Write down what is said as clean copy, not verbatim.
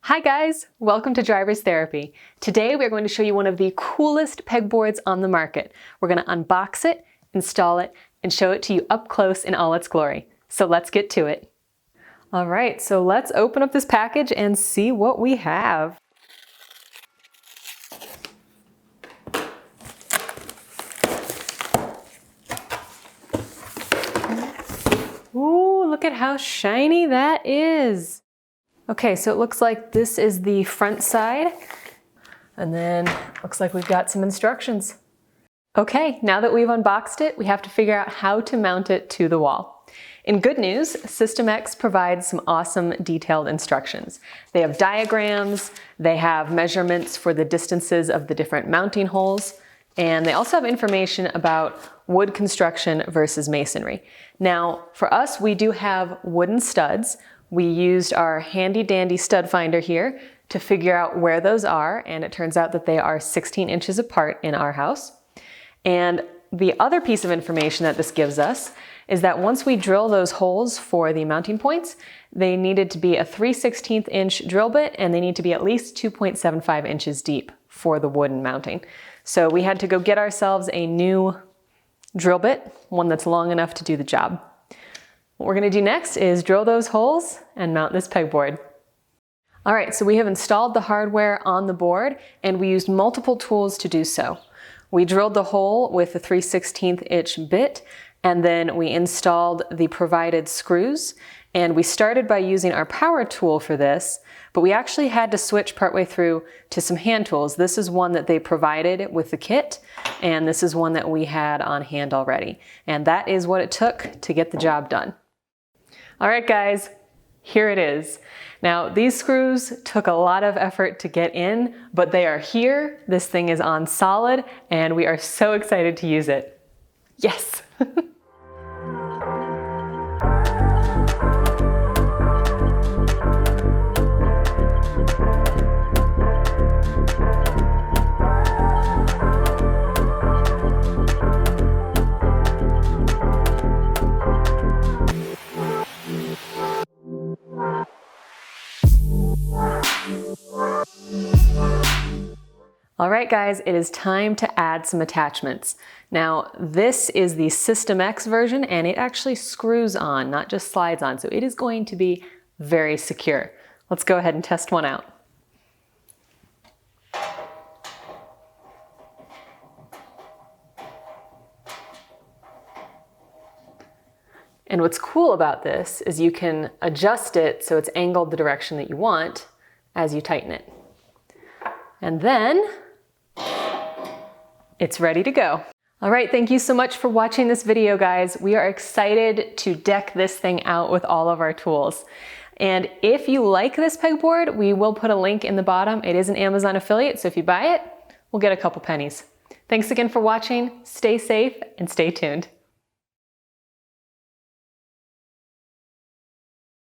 Hi guys, welcome to Driver's Therapy. Today we're going to show you one of the coolest pegboards on the market. We're going to unbox it, install it, and show it to you up close in all its glory. So let's get to it. All right, so let's open up this package and see what we have. Ooh, look at how shiny that is. Okay, so it looks like this is the front side, and then looks like we've got some instructions. Okay, now that we've unboxed it, we have to figure out how to mount it to the wall. In good news, System X provides some awesome detailed instructions. They have diagrams, they have measurements for the distances of the different mounting holes, and they also have information about wood construction versus masonry. Now, for us, we do have wooden studs. We used our handy dandy stud finder here to figure out where those are, and it turns out that they are 16 inches apart in our house. And the other piece of information that this gives us is that once we drill those holes for the mounting points, they needed to be a 3/16 inch drill bit, and they need to be at least 2.75 inches deep for the wooden mounting. So we had to go get ourselves a new drill bit, one that's long enough to do the job. What we're going to do next is drill those holes and mount this pegboard. All right, so we have installed the hardware on the board, and we used multiple tools to do so. We drilled the hole with a 3/16 inch bit, and then we installed the provided screws. And we started by using our power tool for this, but we actually had to switch partway through to some hand tools. This is one that they provided with the kit, and this is one that we had on hand already. And that is what it took to get the job done. All right, guys, here it is. Now, these screws took a lot of effort to get in, but they are here. This thing is on solid, and we are so excited to use it. Yes! All right, guys, it is time to add some attachments. Now, this is the System X version, and it actually screws on, not just slides on, so it is going to be very secure. Let's go ahead and test one out. And what's cool about this is you can adjust it so it's angled the direction that you want as you tighten it. And then it's ready to go. All right, thank you so much for watching this video, guys. We are excited to deck this thing out with all of our tools. And if you like this pegboard, we will put a link in the bottom. It is an Amazon affiliate, so if you buy it, we'll get a couple pennies. Thanks again for watching. Stay safe and stay tuned.